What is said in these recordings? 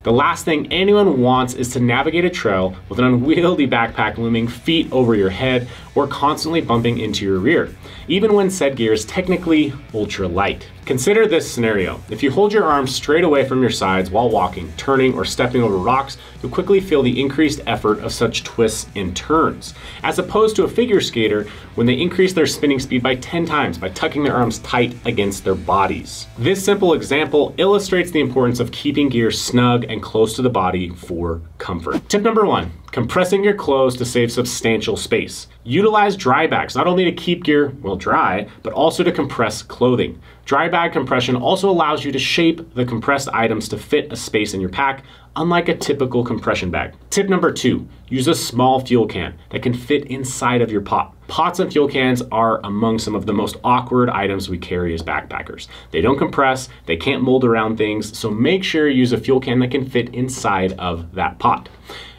The last thing anyone wants is to navigate a trail with an unwieldy backpack looming feet over your head or constantly bumping into your rear, even when said gear is technically ultra light. Consider this scenario. If you hold your arms straight away from your sides while walking, turning, or stepping over rocks, you'll quickly feel the increased effort of such twists and turns, as opposed to a figure skater when they increase their spinning speed by 10 times by tucking their arms tight against their bodies. This simple example illustrates the importance of keeping gear snug and close to the body for comfort. Tip number 1. Compressing your clothes to save substantial space. Utilize dry bags, not only to keep gear, well, dry, but also to compress clothing. Dry bag compression also allows you to shape the compressed items to fit a space in your pack, unlike a typical compression bag. Tip number 2, use a small fuel can that can fit inside of your pot. Pots and fuel cans are among some of the most awkward items we carry as backpackers. They don't compress, they can't mold around things, so make sure you use a fuel can that can fit inside of that pot.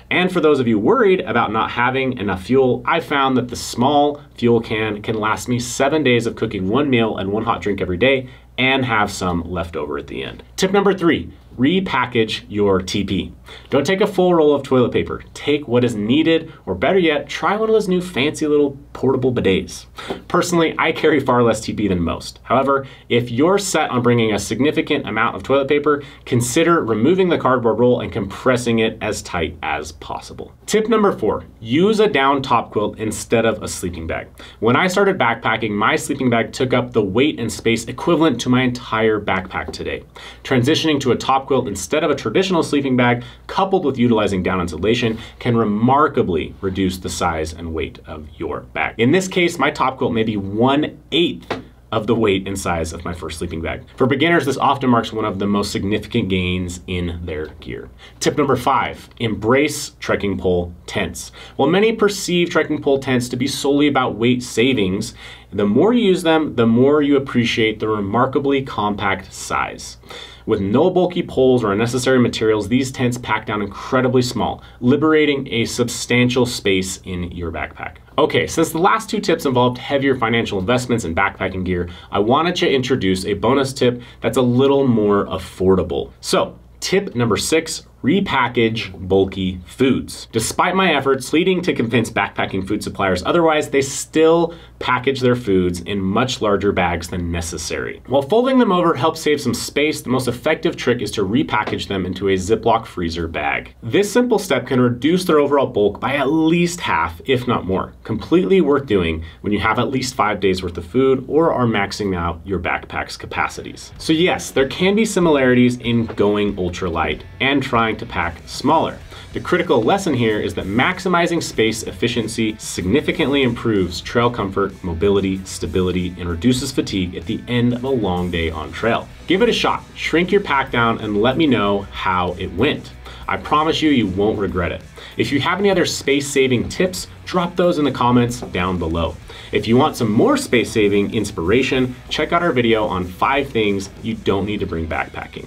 And for those of you worried about not having enough fuel, I found that the small fuel can last me 7 days of cooking 1 meal and 1 hot drink every day and have some left over at the end. Tip number 3, repackage your TP. Don't take a full roll of toilet paper. Take what is needed, or better yet, try one of those new fancy little portable bidets. Personally, I carry far less TP than most. However, if you're set on bringing a significant amount of toilet paper, consider removing the cardboard roll and compressing it as tight as possible. Tip number 4, use a down top quilt instead of a sleeping bag. When I started backpacking, my sleeping bag took up the weight and space equivalent to my entire backpack today. Transitioning to a top quilt instead of a traditional sleeping bag, coupled with utilizing down insulation, can remarkably reduce the size and weight of your bag. In this case, my top quilt may be 1/8 of the weight and size of my first sleeping bag. For beginners, this often marks one of the most significant gains in their gear. Tip number 5, embrace trekking pole tents. While many perceive trekking pole tents to be solely about weight savings, the more you use them, the more you appreciate the remarkably compact size. With no bulky poles or unnecessary materials, these tents pack down incredibly small, liberating a substantial space in your backpack. Okay, since the last 2 tips involved heavier financial investments in backpacking gear, I wanted to introduce a bonus tip that's a little more affordable. So, tip number 6, repackage bulky foods. Despite my efforts leading to convince backpacking food suppliers otherwise, they still package their foods in much larger bags than necessary. While folding them over helps save some space, the most effective trick is to repackage them into a Ziploc freezer bag. This simple step can reduce their overall bulk by at least half, if not more. Completely worth doing when you have at least 5 days worth of food or are maxing out your backpack's capacities. So yes, there can be similarities in going ultralight and trying to pack smaller. The critical lesson here is that maximizing space efficiency significantly improves trail comfort, mobility, stability, and reduces fatigue at the end of a long day on trail. Give it a shot, shrink your pack down, and let me know how it went. I promise you, you won't regret it. If you have any other space-saving tips, drop those in the comments down below. If you want some more space-saving inspiration, check out our video on 5 things you don't need to bring backpacking.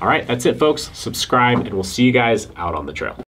All right, that's it, folks. Subscribe, and we'll see you guys out on the trail.